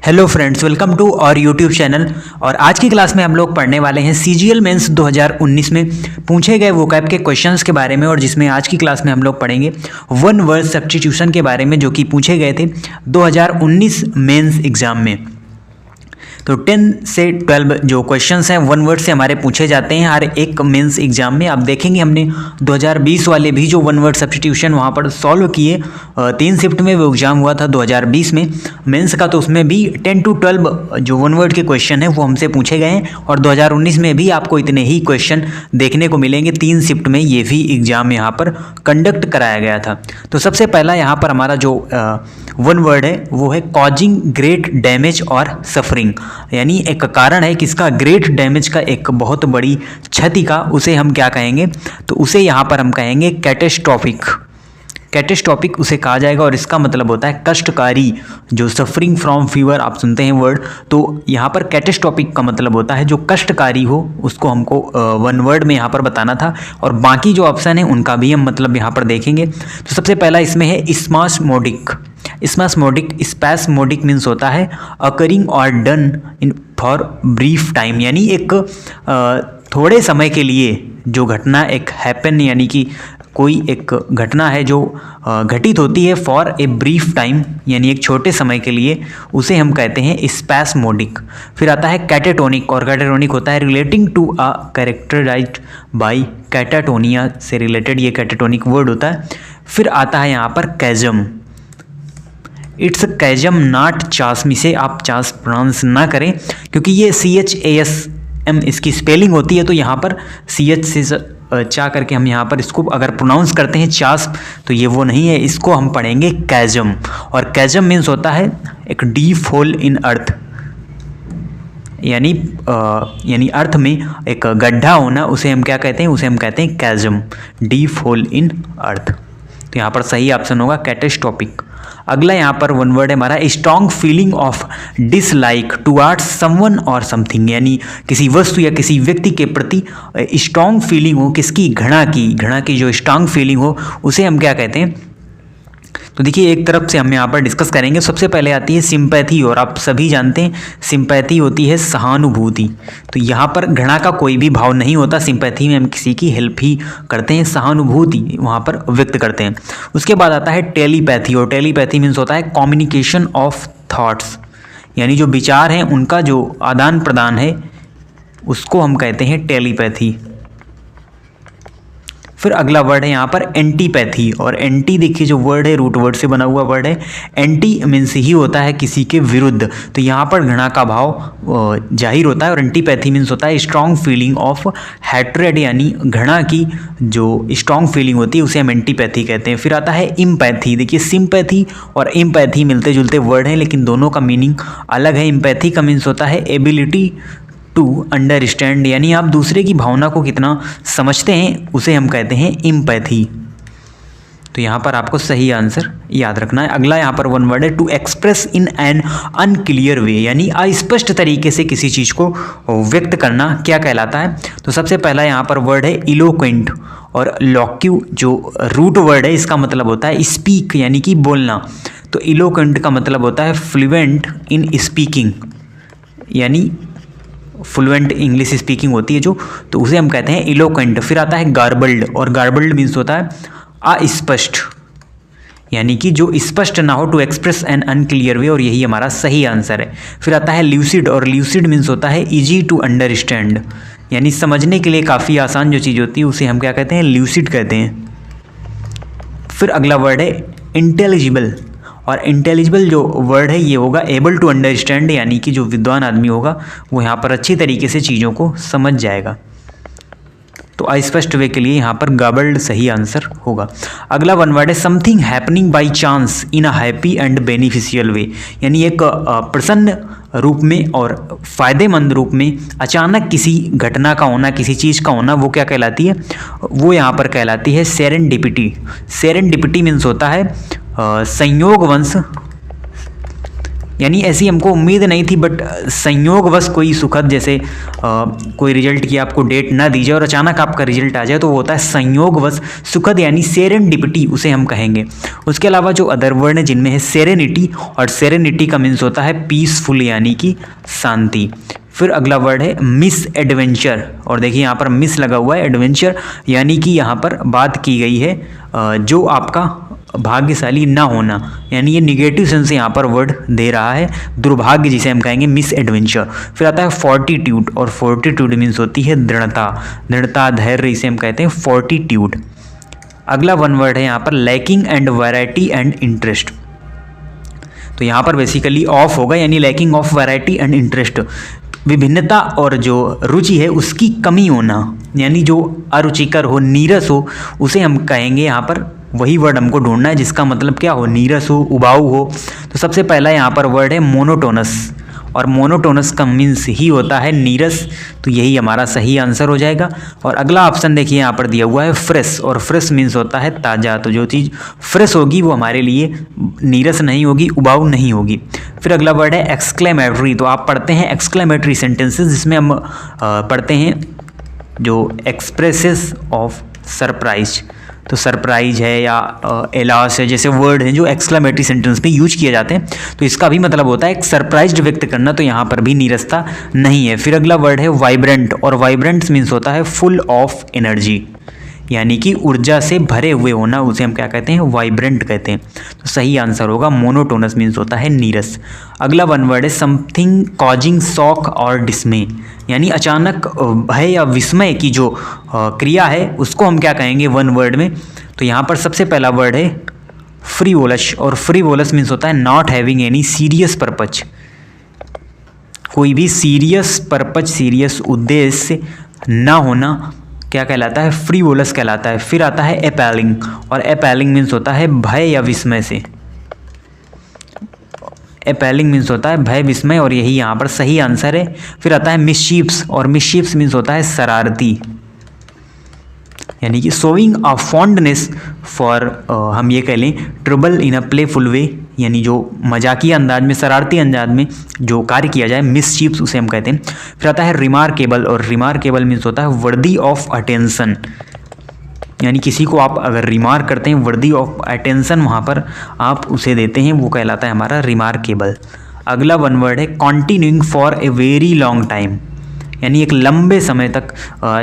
Hello friends, welcome to our YouTube channel. और आज की क्लास में हम लोग पढ़ने वाले हैं सीजीएल मेंस 2019 में पूछे गए वोकैब के क्वेश्चंस के बारे में। और जिसमें आज की क्लास में हम लोग पढ़ेंगे वन वर्ड सब्स्टिट्यूशन के बारे में, जो कि पूछे गए थे 2019 मेंस एग्जाम में। तो 10 से 12 जो क्वेश्चंस हैं वन वर्ड से हमारे पूछे जाते हैं हर एक मेंस एग्जाम में। आप देखेंगे हमने 2020 वाले भी जो वन वर्ड सब्स्टिट्यूशन वहाँ पर सॉल्व किए, 3 शिफ्ट में वो एग्जाम हुआ था 2020 में मेंस का। तो उसमें भी 10 to 12 जो वन वर्ड के क्वेश्चन हैं वो हमसे पूछे गए हैं। और 2019 में भी आपको इतने ही क्वेश्चन देखने को मिलेंगे। 3 शिफ्ट में ये भी एग्जाम यहाँ पर कंडक्ट कराया गया था। तो सबसे पहला यहाँ पर हमारा जो वन वर्ड है वो है कॉजिंग ग्रेट डैमेज और सफरिंग, यानी एक कारण है किसका, ग्रेट डैमेज का, एक बहुत बड़ी क्षति का, उसे हम क्या कहेंगे, तो उसे यहाँ पर हम कहेंगे कैटेस्ट्रॉफिक। कैटेस्ट्रॉफिक उसे कहा जाएगा और इसका मतलब होता है कष्टकारी। जो सफरिंग फ्रॉम फीवर आप सुनते हैं वर्ड, तो यहाँ पर कैटेस्ट्रॉफिक का मतलब होता है जो कष्टकारी हो, उसको हमको वन वर्ड में यहाँ पर बताना था। और बाकी जो ऑप्शन है उनका भी हम मतलब यहाँ पर देखेंगे। तो सबसे पहला इसमें है स्पास्मोडिक। स्पास्मोडिक, स्पैस्मोडिक मीन्स होता है अकरिंग और done in for brief time, यानी एक थोड़े समय के लिए जो घटना एक हैपन, यानी कि कोई एक घटना है जो घटित होती है फॉर ए ब्रीफ टाइम, यानी एक छोटे समय के लिए, उसे हम कहते हैं स्पैस्मोडिक। फिर आता है कैटाटोनिक, और कैटाटोनिक होता है relating to a characterized by catatonia से रिलेटेड, ये कैटाटोनिक वर्ड होता है। फिर आता है यहाँ पर chasm. It's chasm not chasm, इसे आप चास प्रोनाउंस ना करें क्योंकि ये CHASM इसकी स्पेलिंग होती है। तो यहाँ पर CH से चा करके हम यहाँ पर इसको अगर प्रोनाउंस करते हैं चास्म, तो ये वो नहीं है, इसको हम पढ़ेंगे कैजम। और कैजम मीन्स होता है एक डीप होल इन अर्थ, यानी अर्थ में एक गड्ढा होना, उसे हम क्या कहते हैं, उसे हम कहते हैं कैजम, डीप होल इन अर्थ। तो यहाँ पर सही ऑप्शन होगा कैटेस्ट्रॉफिक। अगला यहाँ पर वन वर्ड है हमारा strong feeling of dislike towards someone और समथिंग, यानी किसी वस्तु या किसी व्यक्ति के प्रति स्ट्रॉन्ग फीलिंग हो, किसकी, घृणा की जो स्ट्रॉन्ग फीलिंग हो, उसे हम क्या कहते हैं। तो देखिए एक तरफ से हम यहाँ पर डिस्कस करेंगे। सबसे पहले आती है सिंपैथी, और आप सभी जानते हैं सिंपैथी होती है सहानुभूति। तो यहाँ पर घृणा का कोई भी भाव नहीं होता, सिंपैथी में हम किसी की हेल्प ही करते हैं, सहानुभूति वहाँ पर व्यक्त करते हैं। उसके बाद आता है टेलीपैथी, और टेलीपैथी मीन्स होता है कम्युनिकेशन ऑफ थॉट्स, यानी जो विचार हैं उनका जो आदान प्रदान है उसको हम कहते हैं टेलीपैथी। फिर अगला वर्ड है यहाँ पर एंटीपैथी, और एंटी देखिए जो वर्ड है रूट वर्ड से बना हुआ वर्ड है। एंटी मीन्स ही होता है किसी के विरुद्ध, तो यहाँ पर घृणा का भाव जाहिर होता है। और एंटीपैथी मीन्स होता है स्ट्रॉन्ग फीलिंग ऑफ हैट्रेड, यानी घृणा की जो स्ट्रॉन्ग फीलिंग होती है उसे हम एंटीपैथी कहते हैं। फिर आता है इम्पैथी। देखिए सिंपैथी और इम्पैथी मिलते जुलते वर्ड हैं लेकिन दोनों का मीनिंग अलग है। इम्पैथी का मीन्स होता है एबिलिटी टू अंडरस्टैंड, यानी आप दूसरे की भावना को कितना समझते हैं, उसे हम कहते हैं इम्पैथी। तो यहाँ पर आपको सही आंसर याद रखना है। अगला यहाँ पर वन वर्ड है to express in an unclear way, यानी अस्पष्ट तरीके से किसी चीज़ को व्यक्त करना क्या कहलाता है। तो सबसे पहला यहाँ पर वर्ड है इलोक्वेंट, और लॉक्यू जो रूट वर्ड है इसका मतलब होता है स्पीक, यानी कि बोलना। तो इलोक्वेंट का मतलब होता है फ्लुएंट इन स्पीकिंग, यानी फ्लुएंट इंग्लिश स्पीकिंग होती है जो, तो उसे हम कहते हैं इलोक्वेंट। फिर आता है गार्बल्ड, और गार्बल्ड मीन्स होता है अस्पष्ट, यानी कि जो स्पष्ट ना हो, टू एक्सप्रेस एन अनक्लियर वे, और यही हमारा सही आंसर है। फिर आता है ल्यूसिड, और ल्यूसिड मीन्स होता है इजी टू अंडरस्टैंड, यानी समझने के लिए काफ़ी आसान जो चीज़ होती है उसे हम क्या कहते हैं, ल्यूसिड कहते हैं। फिर अगला वर्ड है इंटेलिजिबल, और इंटेलिजिबल जो वर्ड है ये होगा एबल टू अंडरस्टैंड, यानी कि जो विद्वान आदमी होगा वो यहाँ पर अच्छी तरीके से चीज़ों को समझ जाएगा। तो अस्पष्ट वे के लिए यहाँ पर गार्बल्ड सही आंसर होगा। अगला वन वर्ड है something happening by chance in a happy and beneficial way, यानी एक प्रसन्न रूप में और फ़ायदेमंद रूप में अचानक किसी घटना का होना, किसी चीज़ का होना, वो क्या कहलाती है, वो यहाँ पर कहलाती है सेरेंडिपिटी। सेरेंडिपिटी मीन्स होता है संयोगवश यानी ऐसी हमको उम्मीद नहीं थी, बट संयोगवश कोई सुखद, जैसे कोई रिजल्ट की आपको डेट ना दी जाए और अचानक आपका रिजल्ट आ जाए, तो वो होता है संयोगवश सुखद, यानी सेरेंडिपिटी उसे हम कहेंगे। उसके अलावा जो अदर वर्ड है जिनमें है सेरेनिटी, और सेरेनिटी का मीन्स होता है पीसफुल यानी कि शांति। फिर अगला वर्ड है मिस एडवेंचर, और देखिए यहाँ पर मिस लगा हुआ है, एडवेंचर यानी कि यहाँ पर बात की गई है जो आपका भाग्यशाली ना होना, यानी ये निगेटिव सेंस से यहाँ पर वर्ड दे रहा है, दुर्भाग्य जिसे हम कहेंगे मिस एडवेंचर। फिर आता है फोर्टिट्यूड, और फोर्टिट्यूड मीन्स होती है दृढ़ता, दृढ़ता धैर्य, इसे हम कहते हैं फोर्टिट्यूड। अगला वन वर्ड है यहाँ पर lacking and variety and interest, तो यहाँ पर बेसिकली ऑफ होगा, यानी lacking of variety and interest, विभिन्नता और जो रुचि है उसकी कमी होना, यानी जो अरुचिकर हो, नीरस हो, उसे हम कहेंगे यहाँ पर, वही वर्ड हमको ढूंढना है जिसका मतलब क्या हो, नीरस हो, उबाऊ हो। तो सबसे पहला यहाँ पर वर्ड है मोनोटोनस, और मोनोटोनस का मीन्स ही होता है नीरस, तो यही हमारा सही आंसर हो जाएगा। और अगला ऑप्शन देखिए यहाँ पर दिया हुआ है फ्रेश, और फ्रेश मीन्स होता है ताज़ा, तो जो चीज़ फ्रेश होगी वो हमारे लिए नीरस नहीं होगी, उबाऊ नहीं होगी। फिर अगला वर्ड है एक्सक्लेमेटरी, तो आप पढ़ते हैं एक्सक्लेमेटरी सेंटेंसेस, जिसमें हम पढ़ते हैं जो एक्सप्रेसेस ऑफ सरप्राइज, तो सरप्राइज है या एलास है, जैसे वर्ड हैं जो एक्सक्लेमेटरी सेंटेंस में यूज किए जाते हैं, तो इसका भी मतलब होता है एक सरप्राइज्ड व्यक्त करना, तो यहाँ पर भी नीरसता नहीं है। फिर अगला वर्ड है वाइब्रेंट, और वाइब्रेंट मीन्स होता है फुल ऑफ एनर्जी, यानी कि ऊर्जा से भरे हुए होना, उसे हम क्या कहते हैं, वाइब्रेंट कहते हैं। तो सही आंसर होगा मोनोटोनस मीन्स होता है नीरस। अगला वन वर्ड है समथिंग कॉजिंग शॉक और डिस्मे, यानी अचानक भय या विस्मय की जो क्रिया है उसको हम क्या कहेंगे वन वर्ड में। तो यहाँ पर सबसे पहला वर्ड है फ्रीवोलस, और फ्रीवोलस मीन्स होता है not having any serious purpose, कोई भी सीरियस पर्पज, सीरियस उद्देश्य ना होना क्या कहलाता है, फ्रीवोलस कहलाता है। फिर आता है एपेलिंग, और एपेलिंग मीन्स होता है भय या विस्मय से, एपेलिंग मीन्स होता है भय विस्मय, और यही यहाँ पर सही आंसर है। फिर आता है मिसचीफ्स, और मिसचीफ्स मीन्स होता है शरारती, यानी कि शोइंग अ फॉन्डनेस फॉर, हम ये कह लें ट्रबल इन अ प्लेफुल वे, यानी जो मजाकिया अंदाज में, शरारती अंदाज में जो कार्य किया जाए, मिसचीफ्स उसे हम कहते हैं। फिर आता है रिमार्केबल, और रिमार्केबल मीन्स होता है वर्दी ऑफ अटेंशन, यानी किसी को आप अगर रिमार्क करते हैं, वर्दी ऑफ अटेंशन वहाँ पर आप उसे देते हैं, वो कहलाता है हमारा रिमार्केबल। अगला वन वर्ड है continuing for a very long time, यानी एक लंबे समय तक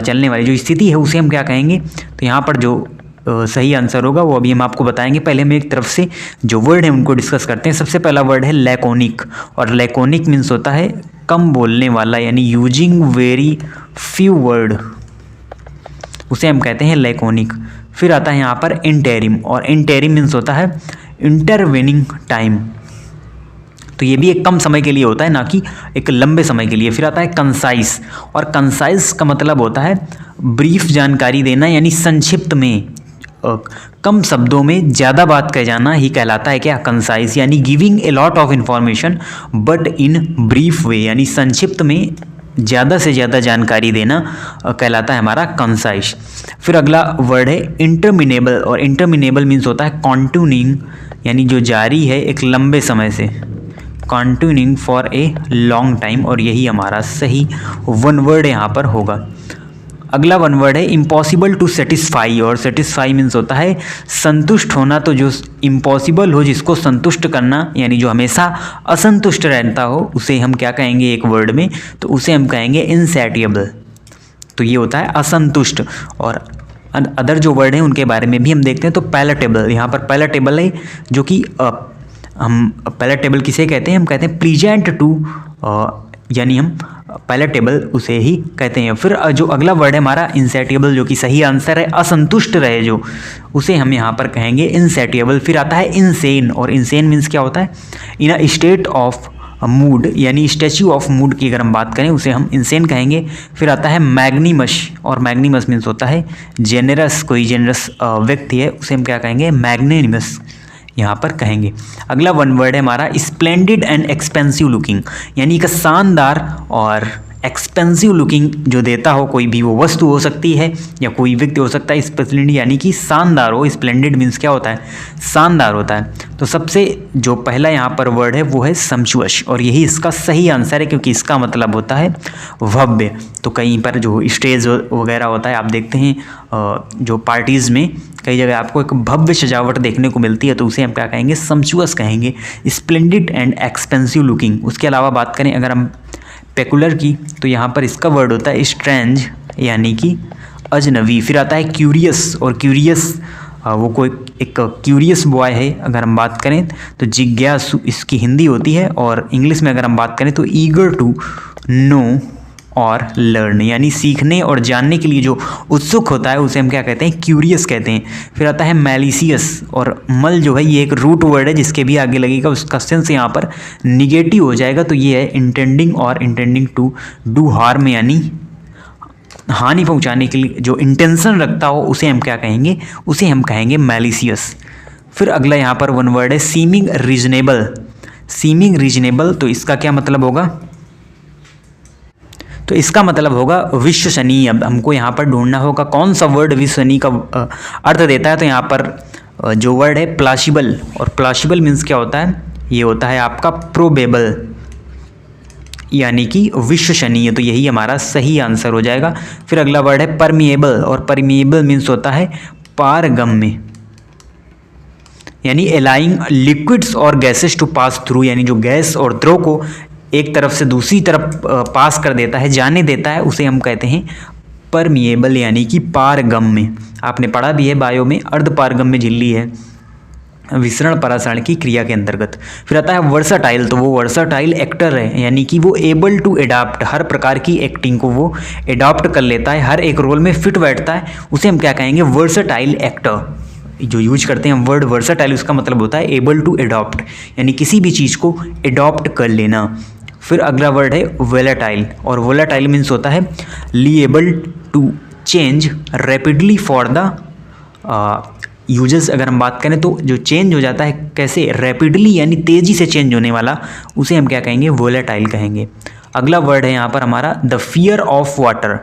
चलने वाली जो स्थिति है उसे हम क्या कहेंगे। तो यहाँ पर जो सही आंसर होगा वो अभी हम आपको बताएंगे। पहले हम एक तरफ से जो वर्ड है उनको डिस्कस करते हैं। सबसे पहला वर्ड है लैकोनिक, और लैकोनिक मीन्स होता है कम बोलने वाला, यानी यूजिंग वेरी फ्यू वर्ड, उसे हम कहते हैं लैकोनिक। फिर आता है यहाँ पर इंटेरिम, और इंटेरिम मीन्स होता है इंटरवेनिंग टाइम, तो ये भी एक कम समय के लिए होता है, ना कि एक लंबे समय के लिए। फिर आता है कंसाइज, और कंसाइज का मतलब होता है ब्रीफ जानकारी देना, यानी संक्षिप्त में कम शब्दों में ज़्यादा बात कह जाना ही कहलाता है क्या, कंसाइज, यानी giving a lot of information but in brief way, यानी संक्षिप्त में ज़्यादा से ज़्यादा जानकारी देना कहलाता है हमारा कंसाइज। फिर अगला वर्ड है इंटरमिनेबल, और इंटरमिनेबल मीन्स होता है कॉन्टिन्यूइंग, यानी जो जारी है एक लंबे समय से, continuing for a long time, और यही हमारा सही वन वर्ड यहाँ पर होगा। अगला वन वर्ड है इम्पॉसिबल टू सेटिस्फाई, और सेटिस्फाई मीन्स होता है संतुष्ट होना, तो जो इम्पॉसिबल हो जिसको संतुष्ट करना, यानी जो हमेशा असंतुष्ट रहता हो, उसे हम क्या कहेंगे एक वर्ड में, तो उसे हम कहेंगे इनसैटिएबल, तो ये होता है असंतुष्ट। और अदर जो वर्ड हैं उनके बारे में भी हम देखते हैं। तो पैलेटेबल, यहाँ पर पैलेटेबल है जो कि हम पैलेटेबल किसे कहते हैं, हम कहते हैं प्लीजेंट टू, यानी हम पैलेटेबल उसे ही कहते हैं। फिर जो अगला वर्ड है हमारा इनसैटिएबल, जो कि सही आंसर है असंतुष्ट रहे जो, उसे हम यहाँ पर कहेंगे इनसैटिएबल। फिर आता है इनसेन, और इनसेन मीन्स क्या होता है इन अ स्टेट ऑफ मूड, यानी स्टैच्यू ऑफ मूड की अगर हम बात करें उसे हम इनसेन कहेंगे। फिर आता है मैग्नीमस, और मैग्नीमस मीन्स होता है जेनरस, कोई जेनरस व्यक्ति है उसे हम क्या कहेंगे मैग्नेनिमस यहाँ पर कहेंगे। अगला वन वर्ड है हमारा स्प्लेंडिड एंड एक्सपेंसिव लुकिंग, यानी एक शानदार और एक्सपेंसिव लुकिंग जो देता हो, कोई भी वो वस्तु हो सकती है या कोई व्यक्ति हो सकता है। स्प्लेंडिड यानी कि शानदार हो, स्प्लेंडिड मीन्स क्या होता है, शानदार होता है। तो सबसे जो पहला यहाँ पर वर्ड है वो है सम्चुअस, और यही इसका सही आंसर है क्योंकि इसका मतलब होता है भव्य। तो कहीं पर जो स्टेज वगैरह होता है, आप देखते हैं जो पार्टीज़ में कई जगह आपको एक भव्य सजावट देखने को मिलती है, तो उसे हम क्या कहेंगे, सम्चुअस कहेंगे, स्प्लेंडिड एंड एक्सपेंसिव लुकिंग। उसके अलावा बात करें अगर हम पेकुलर की, तो यहाँ पर इसका वर्ड होता है स्ट्रेंज यानी कि अजनबी। फिर आता है क्यूरियस, और क्यूरियस वो कोई एक क्यूरियस बॉय है अगर हम बात करें तो जिज्ञासु इसकी हिंदी होती है, और इंग्लिश में अगर हम बात करें तो ईगर टू नो और लर्न, यानी सीखने और जानने के लिए जो उत्सुक होता है उसे हम क्या कहते हैं, क्यूरियस कहते हैं। फिर आता है मैलिशियस, और मल जो है ये एक रूट वर्ड है जिसके भी आगे लगेगा उसका सेंस यहाँ पर निगेटिव हो जाएगा, तो ये है इंटेंडिंग और इंटेंडिंग टू डू हार्म, यानी हानि पहुंचाने के लिए जो इंटेंशन रखता हो उसे हम क्या कहेंगे, उसे हम कहेंगे मैलिशियस। फिर अगला यहाँ पर वन वर्ड है सीमिंग रीजनेबल। सीमिंग रीजनेबल, तो इसका क्या मतलब होगा, तो इसका मतलब होगा विश्वसनीय। अब हमको यहाँ पर ढूंढना होगा कौन सा वर्ड विश्वसनीय का अर्थ देता है, तो यहाँ पर जो वर्ड है प्लासिबल, और प्लासिबल मीन्स क्या होता है, ये होता है आपका प्रोबेबल यानी कि विश्वसनीय, तो यही हमारा सही आंसर हो जाएगा। फिर अगला वर्ड है परमिएबल, और परमिएबल मीन्स होता है पारगम्य, यानी अलाइंग लिक्विड्स और गैसेस टू पास थ्रू, यानी जो गैस और द्रव को एक तरफ से दूसरी तरफ पास कर देता है, जाने देता है, उसे हम कहते हैं परमिएबल यानी कि पारगम्य। आपने पढ़ा भी है बायो में, अर्ध पारगम्य झिल्ली है विसरण परासरण की क्रिया के अंतर्गत। फिर आता है वर्साटाइल, तो वो वर्साटाइल एक्टर है, यानी कि वो एबल टू एडाप्ट, हर प्रकार की एक्टिंग को वो एडॉप्ट कर लेता है, हर एक रोल में फिट बैठता है, उसे हम क्या कहेंगे, वर्साटाइल एक्टर। जो यूज करते हैं वर्ड वर्साटाइल, उसका मतलब होता है एबल टू एडॉप्ट, यानी किसी भी चीज़ को एडॉप्ट कर लेना। फिर अगला वर्ड है वोलेटाइल, और वोलेटाइल मीन्स होता है liable to change rapidly for the users. अगर हम बात करें तो जो चेंज हो जाता है कैसे, रैपिडली यानी तेज़ी से चेंज होने वाला, उसे हम क्या कहेंगे, वोलेटाइल कहेंगे। अगला वर्ड है यहाँ पर हमारा द फियर ऑफ वाटर।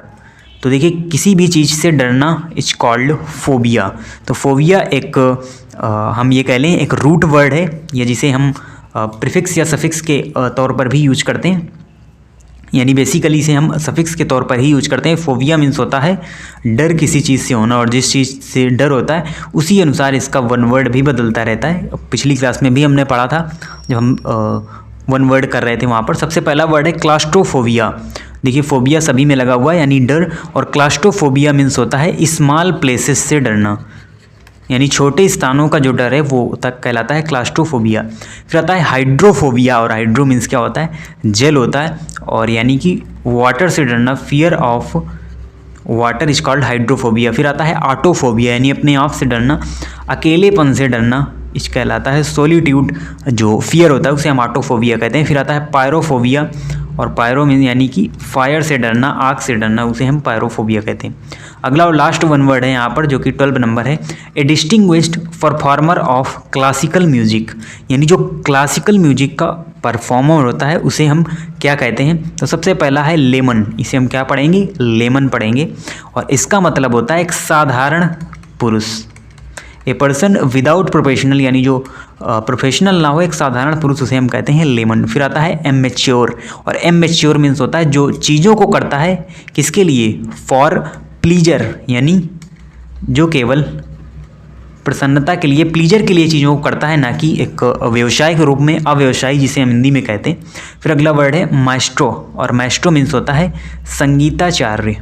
तो देखिए किसी भी चीज़ से डरना इज कॉल्ड फोबिया। तो फोबिया एक हम ये कह लें एक रूट वर्ड है, या जिसे हम प्रीफिक्स या सफिक्स के तौर पर भी यूज करते हैं, यानी बेसिकली इसे हम सफिक्स के तौर पर ही यूज करते हैं। फोबिया मीन्स होता है डर किसी चीज़ से होना, और जिस चीज़ से डर होता है उसी अनुसार इसका वन वर्ड भी बदलता रहता है। पिछली क्लास में भी हमने पढ़ा था जब हम वन वर्ड कर रहे थे, वहाँ पर सबसे पहला वर्ड है क्लास्ट्रोफोबिया। देखिए फोबिया सभी में लगा हुआ है यानी डर, और क्लास्ट्रोफोबिया मीन्स होता है स्मॉल प्लेसेस से डरना, यानी छोटे स्थानों का जो डर है वो तक कहलाता है क्लास्ट्रोफोबिया। फिर आता है हाइड्रोफोबिया, और हाइड्रो मीन्स क्या होता है, जल होता है, और यानी कि वाटर से डरना, fear of water is called hydrophobia. फिर आता है ऑटोफोबिया, यानी अपने आप से डरना, अकेलेपन से डरना, इस कहलाता है सोलिट्यूड, जो फियर होता है उसे हम ऑटोफोबिया कहते हैं। फिर आता है पायरोफोबिया, और पायरो मीन यानी कि फायर से डरना, आग से डरना, उसे हम पायरोफोबिया कहते हैं। अगला और लास्ट वन वर्ड है यहाँ पर जो कि 12 नंबर है, a distinguished performer of classical music, यानी जो क्लासिकल म्यूजिक का परफॉर्मर होता है उसे हम क्या कहते हैं। तो सबसे पहला है लेमन, इसे हम क्या पढ़ेंगे, लेमन पढ़ेंगे, और इसका मतलब होता है एक साधारण पुरुष, ए पर्सन विदाउट प्रोफेशनल, यानी जो प्रोफेशनल ना हो, एक साधारण पुरुष, उसे हम कहते हैं लेमन। फिर आता है एमेच्योर, और एमेच्योर मीन्स होता है जो चीज़ों को करता है किसके लिए, फॉर प्लीजर, यानी जो केवल प्रसन्नता के लिए, प्लीजर के लिए चीज़ों को करता है, ना कि एक व्यवसाय के रूप में, अव्यवसायी जिसे हम हिंदी में कहते हैं। फिर अगला वर्ड है माइस्ट्रो, और माइस्ट्रो मीन्स होता है संगीताचार्य,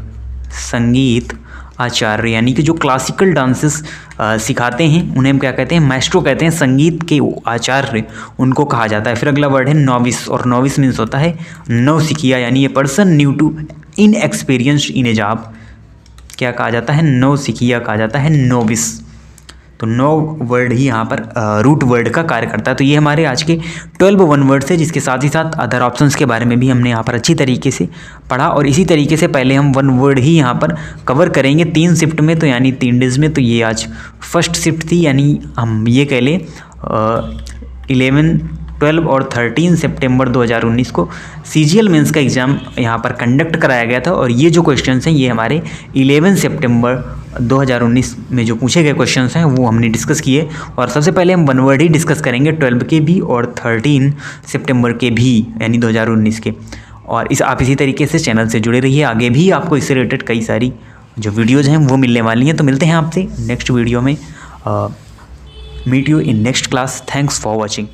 संगीत आचार्य, यानी कि जो क्लासिकल डांसेस सिखाते हैं उन्हें हम क्या कहते हैं, माइस्ट्रो कहते हैं, संगीत के आचार्य उनको कहा जाता है। फिर अगला वर्ड है नोविस, और नोविस मीन्स होता है नौसिखिया, यानी ये person new to inexperienced in a job, क्या कहा जाता है, नौसिखिया कहा जाता है, नोविस। तो नो वर्ड ही यहाँ पर रूट वर्ड का कार्य करता है। तो ये हमारे आज के 12 वन वर्ड्स है, जिसके साथ ही साथ अदर ऑप्शंस के बारे में भी हमने यहाँ पर अच्छी तरीके से पढ़ा, और इसी तरीके से पहले हम वन वर्ड ही यहाँ पर कवर करेंगे 3 शिफ्ट में, तो यानी 3 डेज में। तो ये आज फर्स्ट शिफ्ट थी, यानी हम ये कह लें 11, 12 और 13 सितंबर 2019 को CGL मेंस का एग्ज़ाम यहाँ पर कंडक्ट कराया गया था। और ये जो क्वेश्चंस हैं ये हमारे 11 सितंबर 2019 में जो पूछे गए क्वेश्चंस हैं वो हमने डिस्कस किए। और सबसे पहले हम वन वर्ड ही डिस्कस करेंगे 12 के भी और 13 सितंबर के भी, यानी 2019 के। और आप इसी तरीके से चैनल से जुड़े रहिए, आगे भी आपको इससे रिलेटेड कई सारी जो वीडियोज़ हैं वो मिलने वाली हैं। तो मिलते हैं आपसे नेक्स्ट वीडियो में। Meet you in next class. Thanks for watching.